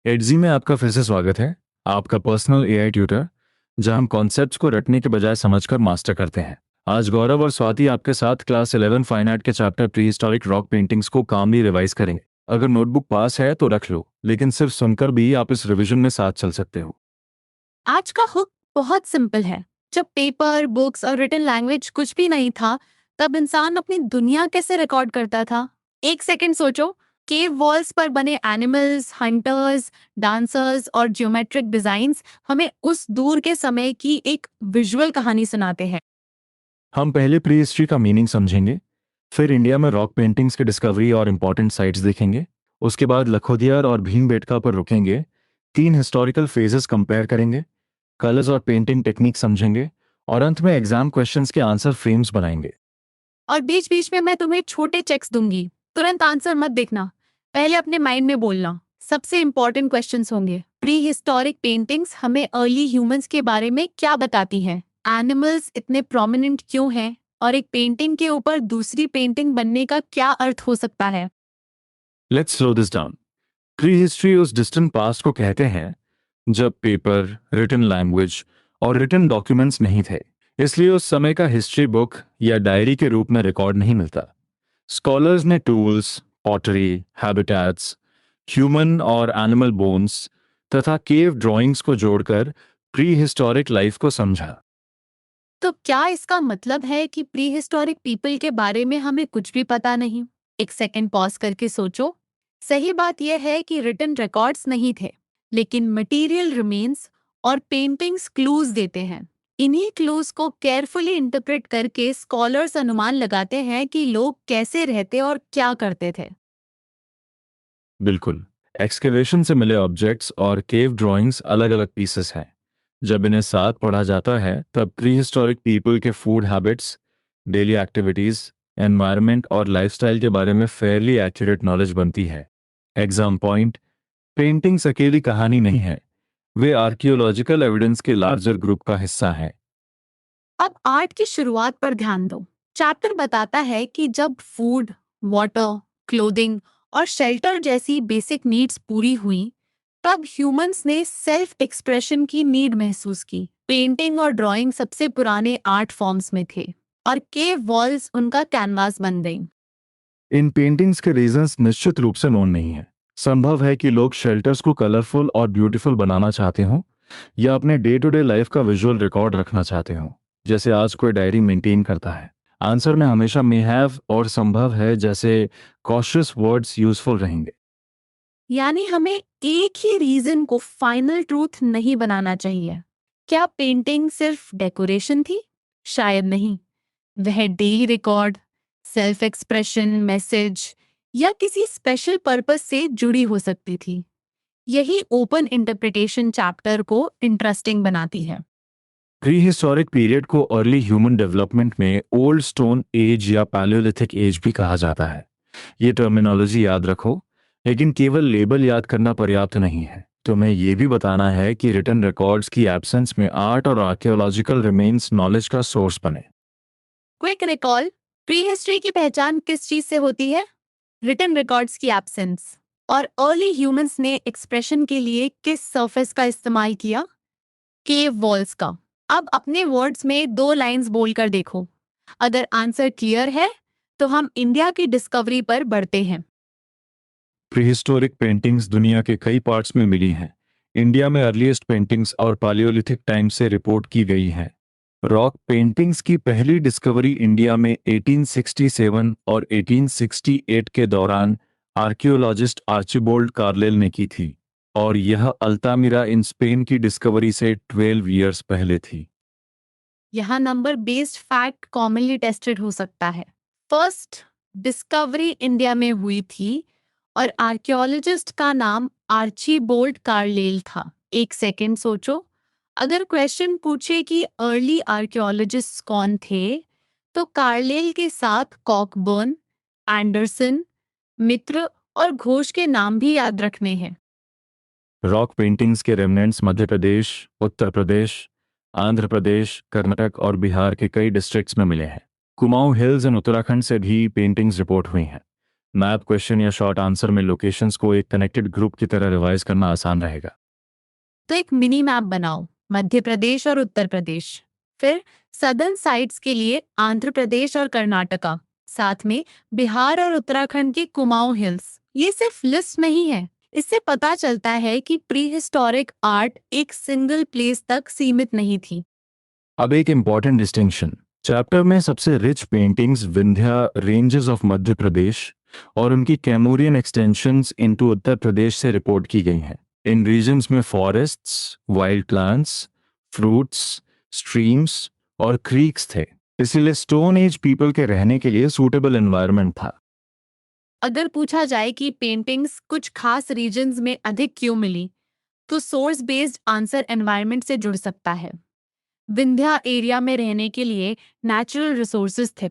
एडजी में आपका फिर से स्वागत है। आपका पर्सनल एआई ट्यूटर, जहां हम कॉन्सेप्ट्स को रटने के बजाय समझकर मास्टर करते हैं। आज गौरव और स्वाति आपके साथ क्लास 11 फाइन आर्ट के chapter pre historic rock paintings को कामली रिवाइज करेंगे। अगर नोटबुक पास है तो रख लो, लेकिन सिर्फ सुनकर भी आप इस रिवीजन में साथ चल सकते हो। आज का हुक बहुत सिंपल है। जब पेपर, बुक्स और रिटन लैंग्वेज कुछ भी नहीं था, तब इंसान अपनी दुनिया कैसे रिकॉर्ड करता था? एक सेकंड सोचो। केव वॉल्स पर बने एनिमल्स, हंटर्स, डांसर्स और ज्योमेट्रिक डिजाइन्स हमें उस दूर के समय की एक विजुअल कहानी सुनाते हैं। हम पहले प्री हिस्ट्री का मीनिंग समझेंगे, फिर इंडिया में रॉक पेंटिंग्स की डिस्कवरी और इम्पोर्टेंट साइट्स देखेंगे। उसके बाद लखोदियार और भीमबेटका पर रुकेंगे, तीन हिस्टोरिकल फेजेस कंपेयर करेंगे, कलर्स और पेंटिंग टेक्निक समझेंगे, और अंत में एग्जाम क्वेश्चंस के आंसर फ्रेम्स बनाएंगे। और बीच बीच में मैं तुम्हें छोटे चेक्स दूंगी। तुरंत आंसर मत देखना, पहले अपने माइंड में बोलना। सबसे इंपॉर्टेंट क्वेश्चंस होंगे। प्री हिस्टोरिक पेंटिंग्स हमें अर्ली ह्यूमंस के बारे में क्या बताती हैं? एनिमल्स इतने प्रोमिनेंट क्यों हैं? और एक पेंटिंग के ऊपर दूसरी पेंटिंग बनने का क्या अर्थ हो सकता है? Let's slow this down. Pre history उस डिस्टेंट पास्ट को कहते हैं जब पेपर, रिटन लैंग्वेज और रिटन डॉक्यूमेंट्स नहीं थे। इसलिए उस समय का हिस्ट्री बुक या डायरी के रूप में रिकॉर्ड नहीं मिलता। स्कॉलर्स ने टूल्स, पॉटरी, हैबिटेट्स, ह्यूमन और एनिमल बोन्स तथा केव ड्राइंग्स को जोड़कर प्री हिस्टोरिक लाइफ को समझा। तो क्या इसका मतलब है कि प्री हिस्टोरिक पीपल के बारे में हमें कुछ भी पता नहीं? एक सेकंड पॉज करके सोचो। सही बात यह है कि रिटन रिकॉर्ड्स नहीं थे, लेकिन मटेरियल रिमेन्स और पेंटिंग्स क्लूज देते हैं। इन्हीं क्लूज को केयरफुली इंटरप्रेट करके स्कॉलर्स अनुमान लगाते हैं कि लोग कैसे रहते और क्या करते थे। बिल्कुल, एक्सकेवेशन से मिले ऑब्जेक्ट्स और केव ड्राइंग्स अलग अलग पीसेस हैं। जब इन्हें साथ पढ़ा जाता है तब प्री हिस्टोरिक पीपल के food habits, daily activities, environment और लाइफस्टाइल के बारे में फेयरली एक्यूरेट नॉलेज बनती है। एग्जाम पॉइंट: पेंटिंग्स अकेली कहानी नहीं है, वे आर्कियोलॉजिकल एविडेंस के लार्जर ग्रुप का हिस्सा है। अब आर्ट की शुरुआत पर ध्यान दो। चैप्टर बताता है कि जब फूड, वाटर, क्लोथिंग और शेल्टर जैसी बेसिक नीड्स पूरी हुई, तब ह्यूमंस ने सेल्फ एक्सप्रेशन की नीड महसूस की। पेंटिंग और ड्राइंग सबसे पुराने आर्ट फॉर्म्स में थे और केव वॉल्स उनका कैनवास बन गई। इन पेंटिंग्स के रीजंस निश्चित रूप से नोन नहीं है। संभव है कि लोग शेल्टर्स को कलरफुल और ब्यूटीफुल बनाना चाहते हों, या अपने डे टू डे लाइफ का विजुअल रिकॉर्ड रखना चाहते हों, जैसे आज कोई डायरी मेंटेन करता है। आंसर में हमेशा मे हैव और संभव है जैसे कॉशियस वर्ड्स यूजफुल रहेंगे। यानी हमें एक ही रीजन को फाइनल ट्रूथ नहीं बनाना चाहिए। क्या पेंटिंग सिर्फ डेकोरेशन थी? शायद नहीं। वह daily record, self expression, message या किसी स्पेशल पर्पस से जुड़ी हो सकती थी। यही ओपन इंटरप्रिटेशन चैप्टर को इंटरेस्टिंग बनाती है। प्री हिस्टोरिक पीरियड को अर्ली ह्यूमन डेवलपमेंट में ओल्ड स्टोन एज या पैलियोलिथिक एज भी कहा जाता है। ये टर्मिनोलॉजी याद रखो, लेकिन केवल लेबल याद करना पर्याप्त नहीं है। तुम्हें यह भी बताना है कि रिटन रिकॉर्ड्स की एब्सेंस में आर्ट और आर्कियोलॉजिकल रिमेन्स नॉलेज का सोर्स बने। Quick recall. प्री हिस्ट्री की पहचान किस चीज से होती है? रिटन रिकॉर्ड्स की एब्सेंस। और अर्ली ह्यूमंस ने एक्सप्रेशन के लिए किस सरफेस का इस्तेमाल किया? केव वॉल्स का। अब अपने वर्ड्स में दो लाइंस बोलकर देखो। अगर आंसर क्लियर है तो हम इंडिया की डिस्कवरी पर बढ़ते हैं। प्रीहिस्टोरिक पेंटिंग्स दुनिया के कई पार्ट्स में मिली हैं। इंडिया में अर्लीस्ट पेंटिंग्स और पालियोलिथिक टाइम से रिपोर्ट की गई हैं। रॉक पेंटिंग्स की पहली डिस्कवरी इंडिया में 1867 और 1868 के दौरान आर्कियोलॉजिस्ट आर्चिबाल्ड कार्लेल ने की थी, और यह अल्तामिरा इन स्पेन की डिस्कवरी से 12 इयर्स पहले थी। यहाँ number based fact commonly tested हो सकता है। फर्स्ट डिस्कवरी इंडिया में हुई थी और आर्कियोलॉजिस्ट का नाम आर्चीबोल्ड कार्लेल था। एक सेकेंड सोचो। अगर क्वेश्चन पूछे कि अर्ली आर्कियोलॉजिस्ट कौन थे, तो कार्लेल के साथ कॉकबर्न, एंडरसन, मित्र और घोष के नाम भी याद रखने हैं। रॉक पेंटिंग्स के रेमनेंट्स मध्य प्रदेश, उत्तर प्रदेश, आंध्र प्रदेश, कर्नाटक और बिहार के कई डिस्ट्रिक्ट्स में मिले हैं। कुमाऊं हिल्स एंड उत्तराखंड से भी पेंटिंग्स रिपोर्ट हुई हैं। मैप क्वेश्चन या शॉर्ट आंसर में लोकेशंस को एक कनेक्टेड ग्रुप की तरह रिवाइज करना आसान रहेगा। तो एक मिनी मैप बनाओ, मध्य प्रदेश और उत्तर प्रदेश, फिर सदर्न साइट्स के लिए आंध्र प्रदेश और कर्नाटका, साथ में बिहार और उत्तराखंड की कुमाऊं हिल्स। ये सिर्फ लिस्ट नहीं है, इससे पता चलता है कि प्री हिस्टोरिक आर्ट एक सिंगल प्लेस तक सीमित नहीं थी। अब एक इम्पॉर्टेंट डिस्टिंक्शन, चैप्टर में सबसे rich paintings Vindhya ranges of Madhya Pradesh और उनकी कैमूरियन एक्सटेंशंस इनटू उत्तर प्रदेश से रिपोर्ट की गई हैं। इन रीजन्स में forests, wild plants, fruits, streams और क्रीक्स थे, इसीलिए स्टोन एज पीपल के रहने के लिए सूटेबल एनवायरनमेंट था। अगर पूछा जाए कि पेंटिंग्स कुछ खास रीजन्स में अधिक क्यों मिली, तो सोर्स बेस्ड आंसर एनवायरनमेंट से जुड़ सकता है। विंध्या एरिया में रहने के लिए नेचुरल रिसोर्सेज थे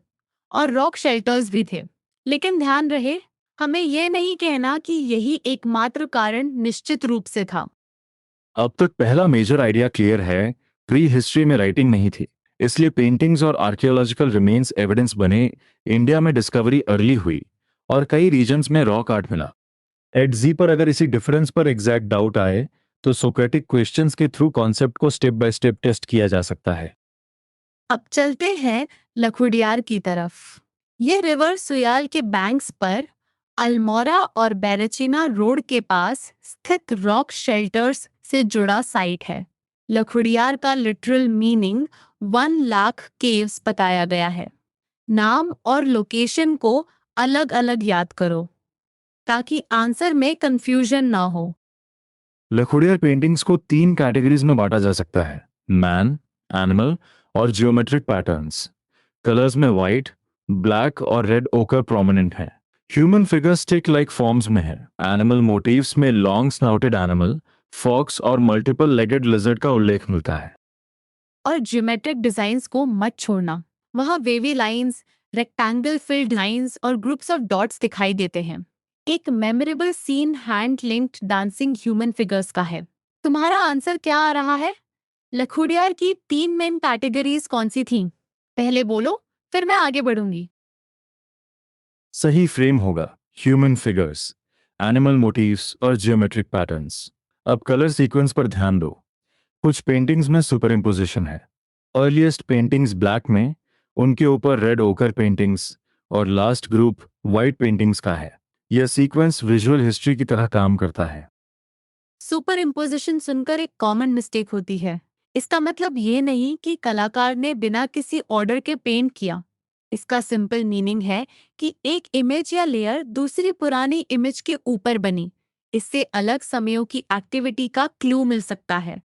और रॉक शेल्टर्स भी थे। लेकिन ध्यान रहे, हमें यह नहीं कहना कि यही एकमात्र कारण निश्चित रूप से था। अब तक पहला मेजर आइडिया क्लियर है, प्री हिस्ट्री में राइटिंग नहीं थी, इसलिए पेंटिंग्स और आर्कियोलॉजिकल रिमेन्स एविडेंस बने। इंडिया में डिस्कवरी अर्ली हुई और कई रीजन्स में रॉक आर्ट मिला। एट जी पर अगर इसी डिफरेंस पर एग्जैक्ट डाउट आए तो सोक्रेटिक क्वेश्चंस के थ्रू कॉन्सेप्ट को स्टेप बाय स्टेप टेस्ट किया जा सकता है। अब चलते हैं लखुडियार की तरफ। ये रिवर सुयाल के बैंक्स पर अल्मोड़ा और बैरचीना रोड के पास स्थित रॉक शेल्टर्स से जुड़ा साइट है। लखुडियार का लिटरल मीनिंग 1 लाख केव्स बताया गया है। नाम और लोकेशन को अलग अलग याद करो ताकि आंसर में कंफ्यूजन ना हो। लखुडियार पेंटिंग्स को 3 कैटेगरीज में बांटा जा सकता है, मैन, एनिमल और जियोमेट्रिक पैटर्न्स। कलर्स में व्हाइट, ब्लैक और रेड ओकर प्रोमिनेंट है। Human figure stick like forms में है। एनिमल मोटिव्स में लॉन्ग स्नाउटेड एनिमल, फॉक्स और मल्टीपल लेगेड लिजर्ड का उल्लेख मिलता है। और ज्योमेट्रिक डिजाइन्स को मत छोड़ना, वहाँ wavy lines, rectangle filled lines और ग्रुप्स ऑफ डॉट्स दिखाई देते हैं। एक memorable scene hand linked dancing human figures का है। तुम्हारा आंसर क्या आ रहा है? लखुडियार की 3 मेन कैटेगरीज कौन सी थीं? पहले बोलो, फिर मैं आगे बढ़ूंगी। सही फ्रेम होगा ह्यूमन फिगर्स, एनिमल मोटिव्स और जियोमेट्रिक पैटर्न्स। अब कलर सीक्वेंस पर ध्यान दो। कुछ पेंटिंग्स में सुपर इम्पोजिशन है। अर्लीस्ट पेंटिंग्स ब्लैक में, उनके ऊपर रेड ओकर पेंटिंग्स और लास्ट ग्रुप वाइट पेंटिंग्स का है। यह सीक्वेंस विजुअल हिस्ट्री की तरह काम करता है। सुपर इम्पोजिशन सुनकर एक कॉमन मिस्टेक होती है। इसका मतलब ये नहीं कि कलाकार ने बिना किसी ऑर्डर के पेंट किया। इसका सिंपल मीनिंग है कि एक इमेज या लेयर दूसरी पुरानी इमेज के ऊपर बनी। इससे अलग समयों की एक्टिविटी का क्लू मिल सकता है।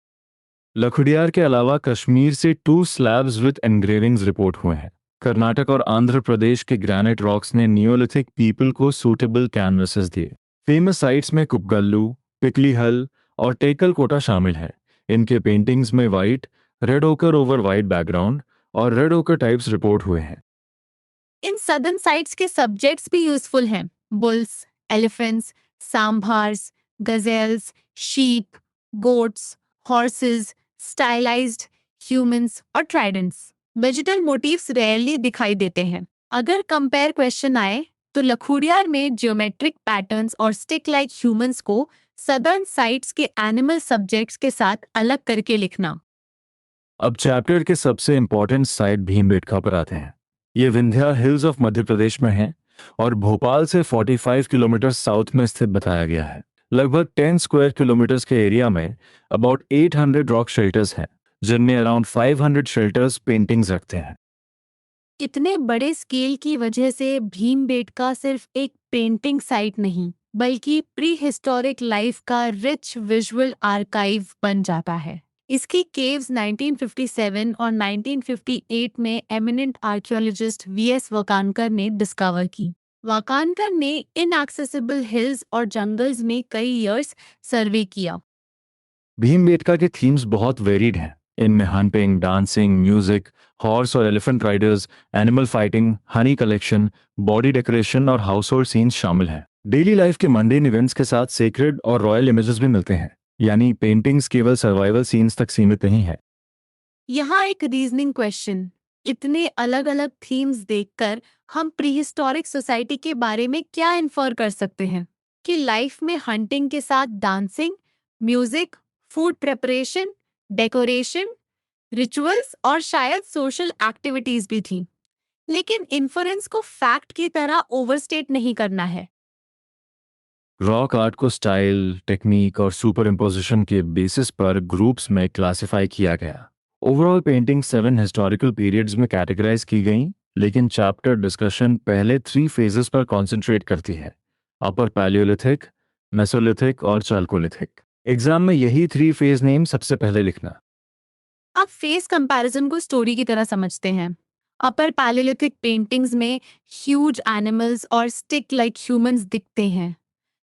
लखुडियार के अलावा कश्मीर से 2 स्लैब्स विद एनग्रेविंग्स रिपोर्ट हुए हैं। कर्नाटक और आंध्र प्रदेश के ग्रेनाइट रॉक्स ने नियोलिथिक पीपल को सूटेबल कैनवसेस दिए। फेमस साइट्स में कुपगल्लू, पिकलीहल और टेकलकोटा शामिल है। इनके पेंटिंग्स में white, red ochre over white background और रेड ओकर टाइप्स रिपोर्ट हुए हैं। इन सदर्न साइट्स के सब्जेक्ट्स भी यूजफुल हैं। Bulls, elephants, sambars, gazelles, sheep, goats, horses, stylized humans और ट्राइडेंट्स। वेजिटल मोटिव्स रेयरली दिखाई देते हैं। अगर कंपेयर क्वेश्चन आए तो लखुडियार में जियोमेट्रिक पैटर्न्स और स्टिक लाइक ह्यूमंस को सदर्न साइट्स के एनिमल सब्जेक्ट्स के साथ अलग करके लिखना। अब चैप्टर के सबसे इंपॉर्टेंट साइट भीमबेटका पर आते हैं। ये विंध्या हिल्स ऑफ मध्य प्रदेश में है और भोपाल से 45 किलोमीटर साउथ में स्थित बताया गया है। लगभग 10 स्क्वायर किलोमीटर्स के एरिया में अबाउट 800 रॉक शेल्टर्स हैं, जिनमें अराउंड 500 शेल्टर्स पेंटिंग्स रखते हैं। इतने बड़े स्केल की वजह से भीमबेटका सिर्फ एक पेंटिंग साइट नहीं, बल्कि प्री हिस्टोरिक लाइफ का रिच विजुअल आर्काइव बन जाता है। इसकी केव्स 1957 और 1958 में एमिनेंट आर्कियोलॉजिस्ट वीएस वाकानकर ने डिस्कवर की। वाकानकर ने इनएक्सेसिबल हिल्स और जंगल्स में कई इयर्स सर्वे किया। भीमबेटका के थीम्स बहुत वेरिड हैं। इनमें हंटिंग, डांसिंग, म्यूजिक, हॉर्स और elephant Riders, animal fighting, Honey collection, body decoration और हाउस होल्ड सीन्स शामिल हैं। डेली लाइफ के मंडेन इवेंट्स के साथ सेक्रेड और रॉयल इमेजेस भी मिलते हैं, यानी पेंटिंग्स केवल सर्वाइवल सीन्स तक सीमित नहीं है। यहाँ एक रीजनिंग क्वेश्चन, इतने अलग अलग थीम्स देखकर हम प्रीहिस्टोरिक सोसाइटी के बारे में क्या इन्फर कर सकते हैं कि लाइफ में हंटिंग के साथ dancing, music, food preparation, decoration, rituals और शायद सोशल एक्टिविटीज भी थी। लेकिन इन्फरेंस को फैक्ट की तरह ओवरस्टेट नहीं करना है। रॉक आर्ट को स्टाइल, टेक्निक और सुपर इम्पोजिशन के बेसिस पर ग्रुप्स में क्लासिफाई किया गया। ओवरऑल पेंटिंग 7 हिस्टोरिकल पीरियड्स में कैटेगराइज की गई, लेकिन चैप्टर डिस्कशन पहले 3 फेजेस पर कॉन्सेंट्रेट करती है: अपर पैलियोलिथिक, मेसोलिथिक और चालकोलिथिक। एग्जाम में यही 3 फेज नेम सबसे पहले लिखना। अब फेस कंपैरिजन को स्टोरी की तरह समझते हैं। अपर पैलियोलिथिक पेंटिंग्स में ह्यूज एनिमल्स और स्टिक लाइक ह्यूमंस दिखते हैं।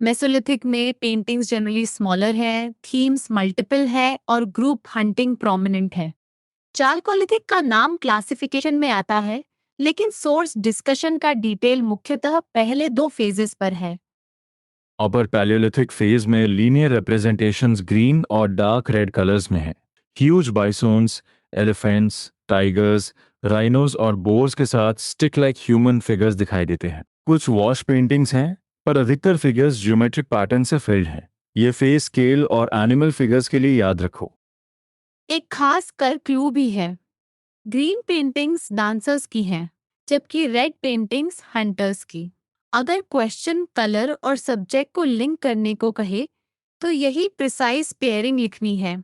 मेसोलिथिक में पेंटिंग्स जनरली स्मॉलर है, थीम्स मल्टीपल है और ग्रुप हंटिंग प्रोमिनेंट है। चालकोलिथिक का नाम क्लासिफिकेशन में आता है, लेकिन सोर्स डिस्कशन का डिटेल मुख्यतः पहले 2 फेजेस पर है। अपर पैलियोलिथिक फेज में लीनियर रिप्रेजेंटेशंस ग्रीन और डार्क रेड कलर्स में है। ह्यूज बाइसोन्स, एलिफेंट्स, टाइगर्स, राइनोस और बोर्स के साथ स्टिक लाइक ह्यूमन फिगर्स दिखाई देते हैं। कुछ वॉश पेंटिंग्स हैं, पर अधिकतर फिगर्स ज्योमेट्रिक पैटर्न से फिल्ड हैं। ये फेस स्केल और एनिमल फिगर्स के लिए याद रखो। एक खास कर क्लू भी है। ग्रीन पेंटिंग्स डांसर्स की हैं, जबकि रेड पेंटिंग्स हंटर्स की। अगर क्वेश्चन कलर और सब्जेक्ट को लिंक करने को कहे, तो यही प्रिसाइज पेयरिंग लिखनी है।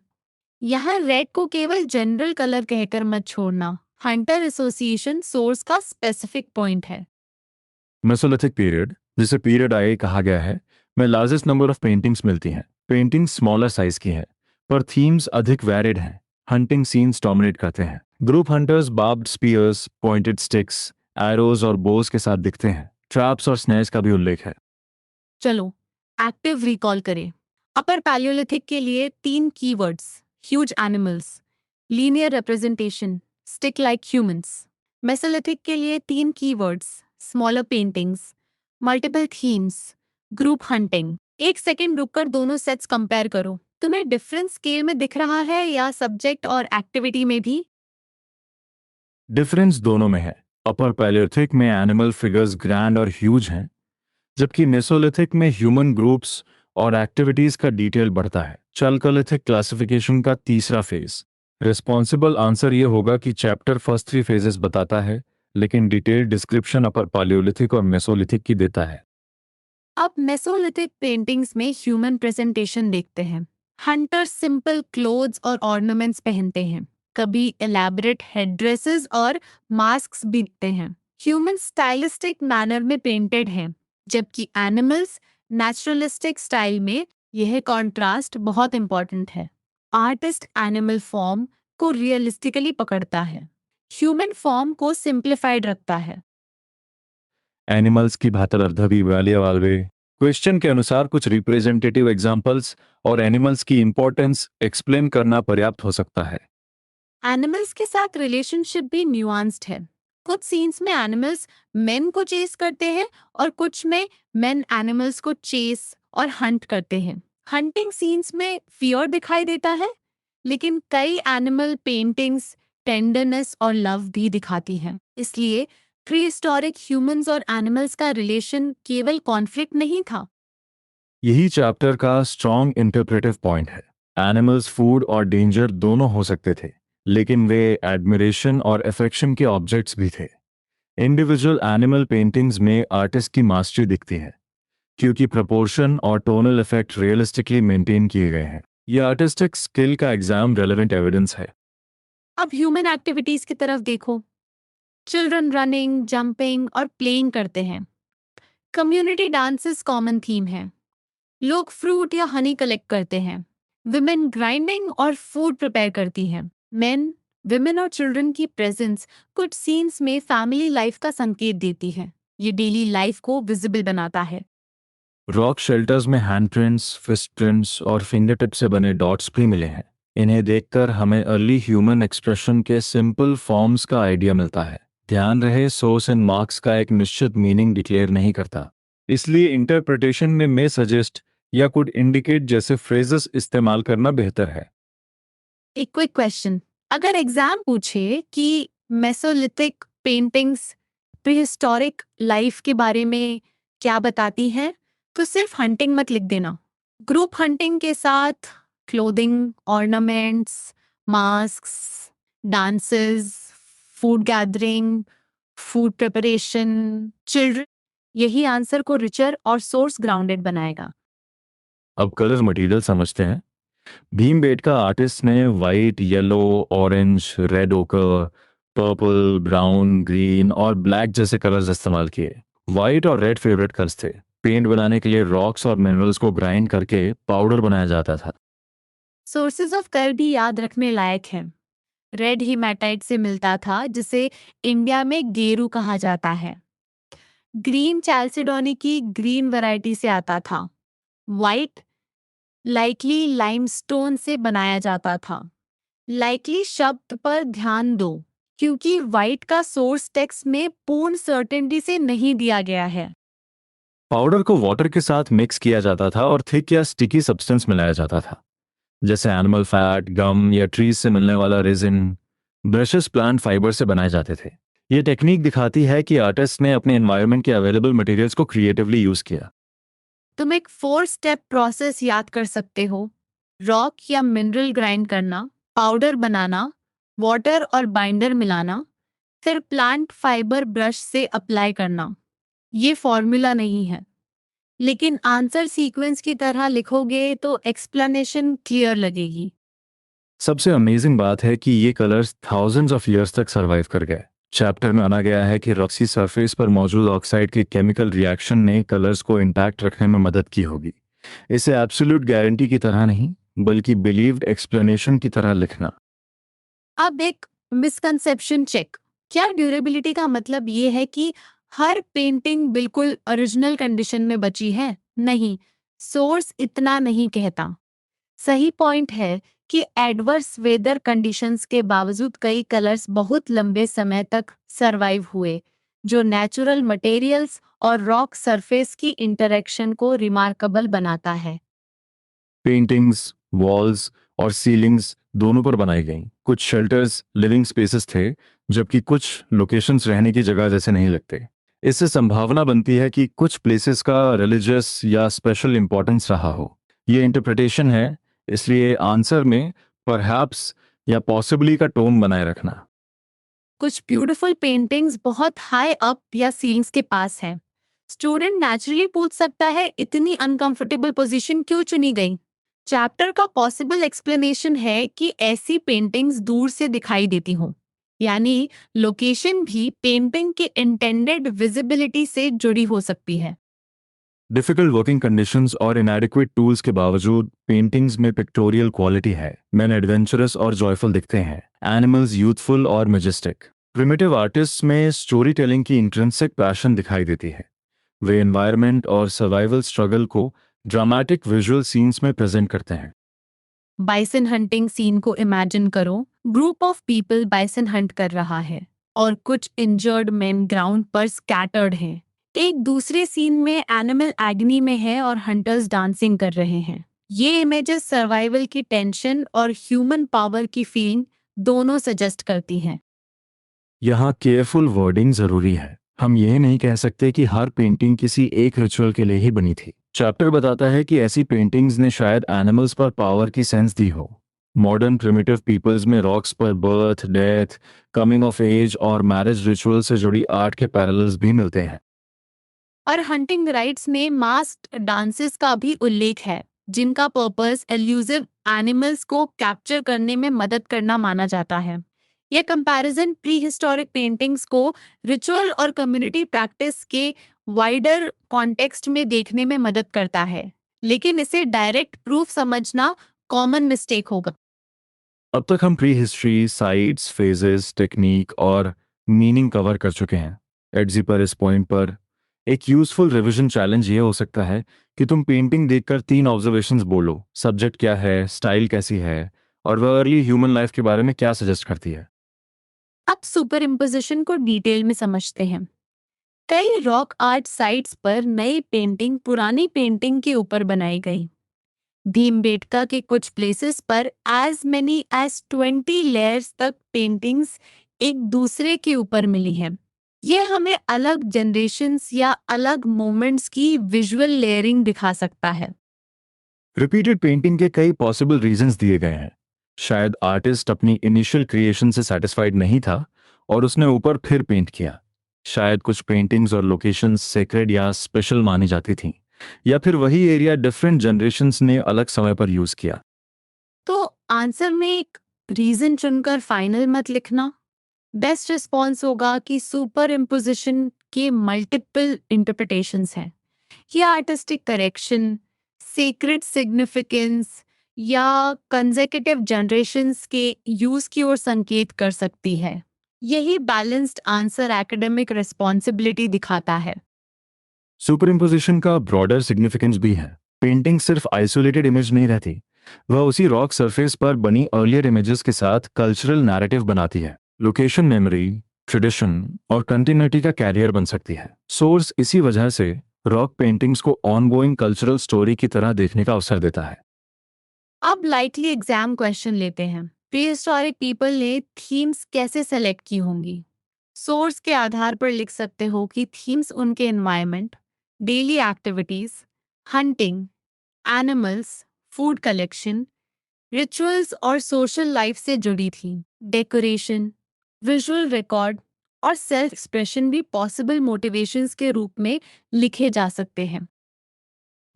यहाँ रेड को केवल जनरल कलर कहकर मत छोड़ना। हंटर एसोसिएशन सोर्स का स्पेसिफिक पॉइंट है। मेसोलिथिक पीरियड, जिसे पीरियड आई कहा गया है, में लार्जेस्ट नंबर ऑफ पेंटिंग्स मिलती हैं। पेंटिंग्स स्मॉलर साइज की है, पर थीम्स अधिक वैरिड हैं। हंटिंग सीन्स डोमिनेट करते हैं। Group hunters barbed spears, pointed sticks, arrows और बोस के साथ दिखते हैं। ट्रैप्स और स्नेयर्स का भी उल्लेख है। चलो एक्टिव रिकॉल करें। अपर पैलियोलिथिक के लिए 3 keywords: huge animals, linear representation, stick like humans. Mesolithic के लिए 3 keywords: smaller paintings, multiple themes, group hunting. 1 second रुककर दोनों सेट्स कंपेयर करो। तुम्हें डिफरेंस स्केल में दिख रहा है या सब्जेक्ट और एक्टिविटी में भी? डिफरेंस दोनों में है। अपर पैलियोलिथिक में एनिमल फिगर्स ग्रैंड और ह्यूज हैं, जबकि मेसोलिथिक में ह्यूमन ग्रुप्स और एक्टिविटीज का डिटेल बढ़ता है। चालकोलिथिक क्लासिफिकेशन का तीसरा फेज। रिस्पॉन्सिबल आंसर ये होगा कि चैप्टर फर्स्ट 3 फेजेस बताता है, लेकिन डिटेल डिस्क्रिप्शन अपर पैलियोलिथिक और मेसोलिथिक की देता है। अब मेसोलिथिक पेंटिंग्स में ह्यूमन प्रेजेंटेशन देखते हैं। हंटर्स सिंपल क्लोथ्स और ऑर्नामेंट्स पहनते हैं, कभी एलैबोरेट हेडड्रेसेस और मास्क्स भी दिखते हैं। ह्यूमन स्टाइलिस्टिक मैनर में पेंटेड हैं, जबकि एनिमल्स नेचुरलिस्टिक स्टाइल में। यह कॉन्ट्रास्ट बहुत इंपॉर्टेंट है। आर्टिस्ट एनिमल फॉर्म को रियलिस्टिकली पकड़ता है, ह्यूमन फॉर्म को सिंप्लीफाइड रखता है। एनिमल्स की बेहतर अर्थवी वाले वाले क्वेश्चन के अनुसार कुछ रिप्रेजेंटेटिव एग्जांपल्स और एनिमल्स की इंपॉर्टेंस एक्सप्लेन करना पर्याप्त हो सकता है। एनिमल्स के साथ रिलेशनशिप भी न्यूआंस्ड है। कुछ सीन्स में एनिमल्स मेन को चेस करते हैं और कुछ में मेन एनिमल्स को चेस और हंट करते हैं। हंटिंग सीन्स में फियर दिखाई देता है, लेकिन कई एनिमल पेंटिंग्स टेंडरनेस और लव भी दिखाती हैं। इसलिए प्रीहिस्टोरिक ह्यूमंस और एनिमल्स का रिलेशन केवल कॉन्फ्लिक्ट नहीं था। यही चैप्टर का स्ट्रॉन्ग इंटरप्रेटिव पॉइंट है। एनिमल्स फूड और डेंजर दोनों हो सकते थे, लेकिन वे एडमिरेशन और अफेक्शन के ऑब्जेक्ट्स भी थे। इंडिविजुअल एनिमल पेंटिंग्स में आर्टिस्ट की मास्टरी दिखती है, क्योंकि प्रपोर्शन और टोनल इफेक्ट रियलिस्टिकली मेंटेन किए गए हैं। यह आर्टिस्टिक स्किल का एग्जाम रेलेवेंट एविडेंस है। अब ह्यूमन एक्टिविटीज की तरफ देखो। चिल्ड्रन रनिंग, जंपिंग और प्लेइंग करते हैं। कम्युनिटी डांसेस कॉमन थीम है। लोग फ्रूट या हनी कलेक्ट करते हैं। विमेन ग्राइंडिंग और फूड प्रिपेयर करती हैं। मेन, विमेन और चिल्ड्रन की प्रेजेंस कुछ सीन्स में फैमिली लाइफ का संकेत देती है। ये डेली लाइफ को विजिबल बनाता है। रॉक शेल्टर्स में हैंड प्रिंट्स, फिस्ट प्रिंट्स और फिंगर टिप से बने डॉट्स भी मिले हैं। इन्हें देखकर हमें अर्ली ह्यूमन एक्सप्रेशन के सिंपल फॉर्म्स का आइडिया मिलता है। ध्यान रहे, सोर्स एंड मार्क्स का एक निश्चित मीनिंग डिक्लेयर नहीं करता, इसलिए इंटरप्रिटेशन में मे सजेस्ट या कुड इंडिकेट जैसे फ्रेजेस इस्तेमाल करना बेहतर है। एक क्विक क्वेश्चन। अगर एग्जाम पूछे कि मेसोलिथिक पेंटिंग्स प्रीहिस्टोरिक लाइफ के बारे में क्या बताती हैं? तो सिर्फ हंटिंग मत लिख देना। ग्रुप हंटिंग के साथ clothing, ornaments, masks, dances, food gathering, food preparation, children, यही आंसर को रिचर और सोर्स ग्राउंडेड बनाएगा। अब कलर मटेरियल समझते हैं। भीमबेटका आर्टिस्ट ने वाइट, येलो, ऑरेंज, रेड ओकर, पर्पल, ब्राउन, ग्रीन और ब्लैक जैसे कलर्स इस्तेमाल किए। वाइट और रेड फेवरेट कलर्स थे। पेंट बनाने के लिए रॉक्स और मिनरल्स को ग्राइंड करके पाउडर बनाया जाता था। सोर्सेज ऑफ कलर भी याद रखने लायक हैं। रेड हीमैटाइट से मिलता था, जिसे इंडिया में गेरू कहा जाता है। ग्रीन चैल्सिडोनी की ग्रीन वैरायटी से आता था। वाइट लाइकली लाइमस्टोन से बनाया जाता था। लाइकली शब्द पर ध्यान दो, क्योंकि वाइट का सोर्स टेक्स्ट में पूर्ण सर्टेनिटी से नहीं दिया गया है। पाउडर को वाटर के साथ मिक्स किया जाता था और थिक या स्टिकी सब्सटेंस मिलाया जाता था, जैसे एनिमल फैट, गम या ट्रीज से मिलने वाला रेजिन। ब्रशेस प्लांट फाइबर से बनाए जाते थे। ये टेक्निक दिखाती है कि आर्टिस्ट ने अपने एनवायरनमेंट के अवेलेबल मटेरियल्स को क्रिएटिवली यूज किया। तुम एक 4 स्टेप प्रोसेस याद कर सकते हो। रॉक या मिनरल ग्राइंड करना, पाउडर बनाना, वाटर और बाइंडर मिलाना, फिर प्लांट फाइबर ब्रश से अप्लाई करना। ये फॉर्मूला नहीं है, लेकिन आंसर सीक्वेंस की तरह लिखोगे तो एक्सप्लेनेशन क्लियर लगेगी। सबसे अमेजिंग बात है कि ये कलर्स थाउजेंड्स ऑफ इयर्स तक सरवाइव कर गए। चैप्टर में माना गया है कि रॉक्सी सरफेस पर मौजूद ऑक्साइड के केमिकल रिएक्शन ने कलर्स को इंटैक्ट रखने में मदद की होगी। इसे एब्सोल्यूट गारंटी की तरह नहीं, बल्कि बिलीव्ड एक्सप्लेनेशन की तरह लिखना। अब एक मिसकंसेप्शन चेक। क्या ड्यूरेबिलिटी का मतलब ये है कि हर पेंटिंग बिल्कुल ओरिजिनल कंडीशन में बची है? नहीं, सोर्स इतना नहीं कहता। सही पॉइंट है कि एडवर्स वेदर कंडीशंस के बावजूद कई कलर्स बहुत लंबे समय तक सरवाइव हुए, जो नेचुरल मटेरियल्स और रॉक सरफेस की इंटरेक्शन को रिमार्केबल बनाता है। पेंटिंग्स, वॉल्स और सीलिंग्स दोनों पर बनाई गई। कुछ शेल्टर्स लिविंग स्पेसेस थे, जबकि कुछ लोकेशंस रहने की जगह जैसे नहीं लगते। इससे संभावना बनती है कि कुछ प्लेसेस का रिलीजियस या स्पेशल इंपॉर्टेंस रहा हो। ये इंटरप्रिटेशन है, इसलिए आंसर में परहैप्स या पॉसिबली का टोन बनाए रखना। कुछ ब्यूटीफुल पेंटिंग्स बहुत हाई अप या सीलिंग्स के पास हैं। स्टूडेंट नेचुरली पूछ सकता है, इतनी अनकंफर्टेबल पोजीशन क्यों चुनी गई? चैप्टर का पॉसिबल एक्सप्लेनेशन है कि ऐसी पेंटिंग्स दूर से दिखाई देती हों, यानी लोकेशन भी पेंटिंग के इंटेंडेड विजिबिलिटी से जुड़ी हो सकती है। डिफिकल्ट वर्किंग कंडीशंस और इनएडिक्वेट टूल्स के बावजूद पेंटिंग्स में पिक्टोरियल क्वालिटी है। मैन एडवेंचरस और जॉयफुल दिखते हैं, एनिमल्स यूथफुल और मैजेस्टिक। प्रिमिटिव आर्टिस्ट में स्टोरी टेलिंग की इंट्रिंसिक पैशन दिखाई देती है। वे एनवायरनमेंट और सर्वाइवल स्ट्रगल को ड्रामेटिक विजुअल सीन्स में प्रेजेंट करते हैं। बाइसन हंटिंग सीन को इमेजिन करो। Group of people bison Hunt कर रहा है और कुछ इंजर्ड मेन ग्राउंड पर स्कैटर्ड हैं। एक दूसरे सीन में एनिमल एग्नी में है और हंटर्स डांसिंग कर रहे हैं। ये इमेजेस सर्वाइवल की टेंशन और ह्यूमन पावर की फीलिंग दोनों सजेस्ट करती हैं। यहाँ केयरफुल वर्डिंग जरूरी है। हम यह नहीं कह सकते कि हर पेंटिंग किसी एक रिचुअल के लिए ही बनी थी। चैप्टर बताता है कि ऐसी पेंटिंग्स ने शायद एनिमल्स पर पावर की सेंस दी हो। मॉडर्न प्रिमिटिव पीपल्स में रॉक्स पर birth, death, coming of age और मैरिज रिचुअल से जुड़ी आर्ट के पैरेलल्स भी मिलते हैं। और हंटिंग राइट्स में मास्क्ड डांसेस का भी उल्लेख है, जिनका पर्पस एल्यूसिव एनिमल्स को कैप्चर करने में मदद करना माना जाता है। यह कंपैरिजन प्री हिस्टोरिक पेंटिंग्स को रिचुअल और कम्युनिटी प्रैक्टिस के वाइडर कॉन्टेक्स्ट में देखने में मदद करता है, लेकिन इसे डायरेक्ट प्रूफ समझना कॉमन मिस्टेक होगा। अब तक हम pre history, sites, phases, technique और मीनिंग कवर कर चुके हैं। एडजी पर इस पॉइंट पर एक यूजफुल रिवीजन चैलेंज ये हो सकता है कि तुम पेंटिंग देखकर 3 ऑब्जर्वेशंस बोलो। सब्जेक्ट क्या है, स्टाइल कैसी है, और वह अर्ली ह्यूमन लाइफ के बारे में क्या सजेस्ट करती है। अब सुपर इम्पोजिशन को डिटेल में समझते हैं। कई रॉक आर्ट साइट्स पर नई पेंटिंग पुरानी पेंटिंग के ऊपर बनाई गई। भीमबेटका के कुछ प्लेसेस पर एज मेनी एज 20 लेयर्स तक पेंटिंग्स एक दूसरे के ऊपर मिली हैं। ये हमें अलग जनरेशन्स या अलग मोमेंट्स की विजुअल लेयरिंग दिखा सकता है। रिपीटेड पेंटिंग के कई पॉसिबल रीजंस दिए गए हैं। शायद आर्टिस्ट अपनी इनिशियल क्रिएशन से सेटिस्फाइड नहीं था और उसने ऊपर फिर पेंट किया। शायद कुछ पेंटिंग्स और लोकेशंस सेक्रेड या स्पेशल मानी जाती थीं, या फिर वही एरिया डिफरेंट जनरेशन्स ने अलग समय पर यूज किया। तो आंसर में एक रीजन चुनकर फाइनल मत लिखना। बेस्ट रिस्पॉन्स होगा कि सुपर इम्पोजिशन के मल्टीपल इंटरप्रिटेशंस हैं। ये आर्टिस्टिक करेक्शन, सीक्रेट सिग्निफिकेंस या कंसेक्यूटिव जनरेशन्स के यूज की ओर संकेत कर सकती है। यही बैलेंस्ड आंसर एकेडमिक रिस्पॉन्सिबिलिटी दिखाता है। सुपर इम्पोजिशन का ब्रॉडर सिग्निफिकेंस भी है। पेंटिंग सिर्फ आइसोलेटेड इमेज नहीं रहती, वह उसी रॉक सरफेस पर बनी अर्लियर इमेजेस के साथ कल्चरल नैरेटिव बनाती है। लोकेशन मेमोरी, ट्रेडिशन और कंटिन्यूटी का कैरियर बन सकती है। सोर्स इसी वजह से रॉक पेंटिंग्स को ऑनगोइंग कल्चरल स्टोरी की तरह देखने का अवसर देता है। अब लाइटली एग्जाम क्वेश्चन लेते हैं। प्रीहिस्टोरिक पीपल ने थीम्स कैसे सेलेक्ट की होंगी? सोर्स के आधार पर लिख सकते हो कि थीम्स उनके environment, daily activities, hunting, animals, food collection, rituals और सोशल लाइफ से जुड़ी थी। डेकोरेशन, विजुअल रिकॉर्ड और सेल्फ एक्सप्रेशन भी पॉसिबल मोटिवेशंस के रूप में लिखे जा सकते हैं।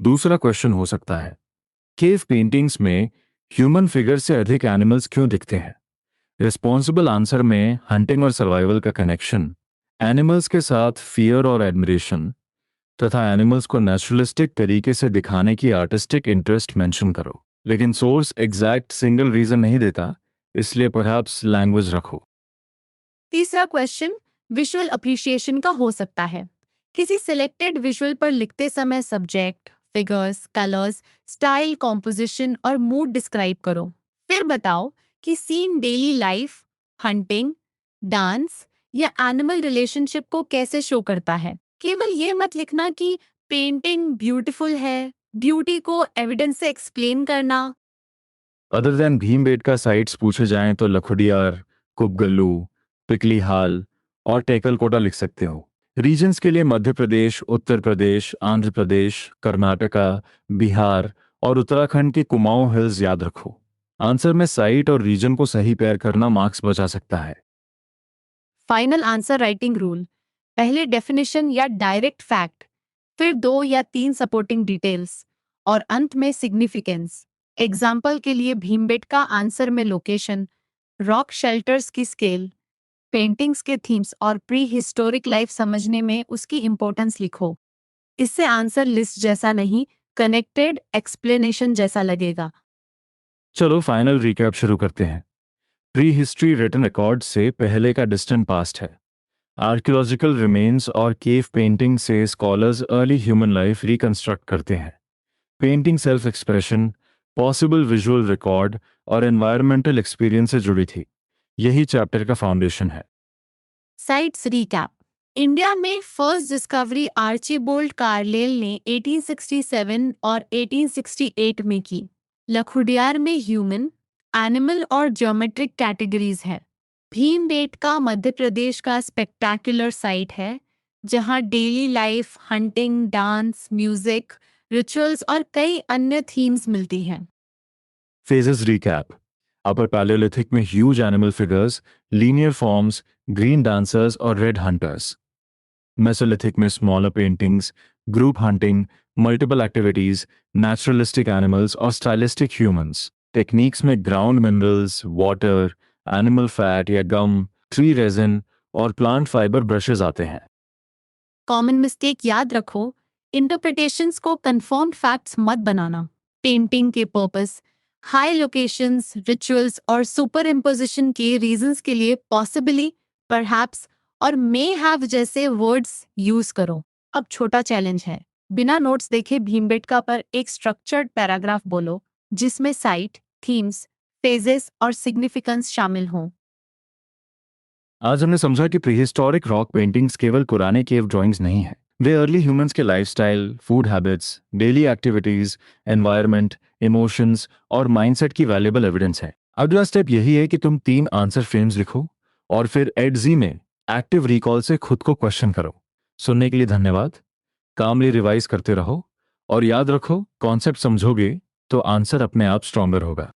दूसरा क्वेश्चन हो सकता है, केव पेंटिंग्स में ह्यूमन फिगर से अधिक एनिमल्स क्यों दिखते हैं? रिस्पॉन्सिबल आंसर में हंटिंग और सर्वाइवल का कनेक्शन, एनिमल्स के साथ फियर और एडमिरेशन तथा एनिमल्स को नेचुरलिस्टिक तरीके से दिखाने की आर्टिस्टिक इंटरेस्ट मेंशन करो। लेकिन सोर्स एग्जैक्ट सिंगल रीजन नहीं देता, इसलिए परहैप्स लैंग्वेज रखो। तीसरा क्वेश्चन विजुअल अप्रिशिएशन का हो सकता है। किसी सिलेक्टेड विजुअल पर लिखते समय subject, figures, colours, style, composition और मूड डिस्क्राइब करो। फिर बताओ कि scene daily life, hunting, dance या एनिमल रिलेशनशिप को कैसे शो करता है। केवल ये मत लिखना कि पेंटिंग ब्यूटीफुल है। ब्यूटी को एविडेंस से एक्सप्लेन करना। अदर देन भीमबेटका साइट्स पूछे जाएं तो लखुडियार, कुबगल्लू, पिकली हाल और टेकलकोटा लिख सकते हो। रीजन्स के लिए मध्य प्रदेश, उत्तर प्रदेश, आंध्र प्रदेश, कर्नाटका, बिहार और उत्तराखंड के कुमाऊं हिल्स याद रखो। आंसर में साइट और रीजन को सही पेयर करना मार्क्स बचा सकता है। फाइनल आंसर राइटिंग रूल: पहले डेफिनेशन या डायरेक्ट फैक्ट, फिर 2 या 3 सपोर्टिंग डिटेल्स और अंत में सिग्निफिकेंस। एग्जाम्पल के लिए भीमबेटका आंसर में लोकेशन, रॉक शेल्टर्स की स्केल, पेंटिंग्स के थीम्स और प्री हिस्टोरिक लाइफ समझने में उसकी इंपॉर्टेंस लिखो। इससे आंसर लिस्ट जैसा नहीं, कनेक्टेड एक्सप्लेनेशन जैसा लगेगा। चलो फाइनल रिकैप शुरू करते हैं। प्री हिस्ट्री रिटन रिकॉर्ड से पहले का डिस्टेंट पास्ट है। आर्कियोलॉजिकल रिमेन्स और केव पेंटिंग से scholars early human life reconstruct करते हैं। Painting self expression, possible visual record और एनवायरमेंटल एक्सपीरियंस से जुड़ी थी। यही चैप्टर का फाउंडेशन है। साइट्स रिकैप: इंडिया में फर्स्ट डिस्कवरी आर्चीबोल्ड कार्लेल ने 1867 और 1868 में की। लखुडियार में ह्यूमन, एनिमल और ज्योमेट्रिक कैटेगरीज है। भीमबेटका मध्य प्रदेश का स्पेक्टाकुलर साइट है, जहां daily life, hunting, dance, music, rituals और कई अन्य थीम्स मिलती हैं। फेजेस रिकैप: अपर पैलियोलिथिक में huge animal figures, linear forms, green dancers और रेड हंटर्स। मेसोलिथिक में smaller paintings, group hunting, multiple activities, naturalistic animals और स्टाइलिस्टिक ह्यूमंस। टेक्निक्स में ground minerals, water, animal fat या गम, ट्री रेजिन और plant fibre brushes आते हैं। Common mistake याद रखो: इंटरप्रिटेशंस को कंफर्म्ड फैक्ट्स मत बनाना। पेंटिंग के पर्पस, हाई लोकेशंस, रिचुअल्स और सुपर इम्पोजिशन के रीजंस के लिए पॉसिबली, परहैप्स और मे हैव जैसे वर्ड्स यूज करो। अब छोटा चैलेंज है, बिना नोट्स देखे भीमबेटका पर एक स्ट्रक्चर्ड पैराग्राफ बोलो जिसमें साइट, थीम्स, फेजेस और सिग्निफिकेंस शामिल हों। आज हमने समझा कि प्रीहिस्टोरिक रॉक पेंटिंग्स केवल पुराने केव ड्राइंग्स नहीं हैं। वे अर्ली ह्यूमंस के lifestyle, food habits, daily activities, environment, emotions और माइंडसेट की वैल्यूएबल एविडेंस है। अगला स्टेप यही है कि तुम 3 आंसर फ्रेम्स लिखो और फिर एडजी में एक्टिव रिकॉल से खुद को क्वेश्चन करो। सुनने के लिए धन्यवाद। कामली रिवाइज करते रहो और याद रखो, कॉन्सेप्ट समझोगे तो आंसर अपने आप स्ट्रॉन्गर होगा।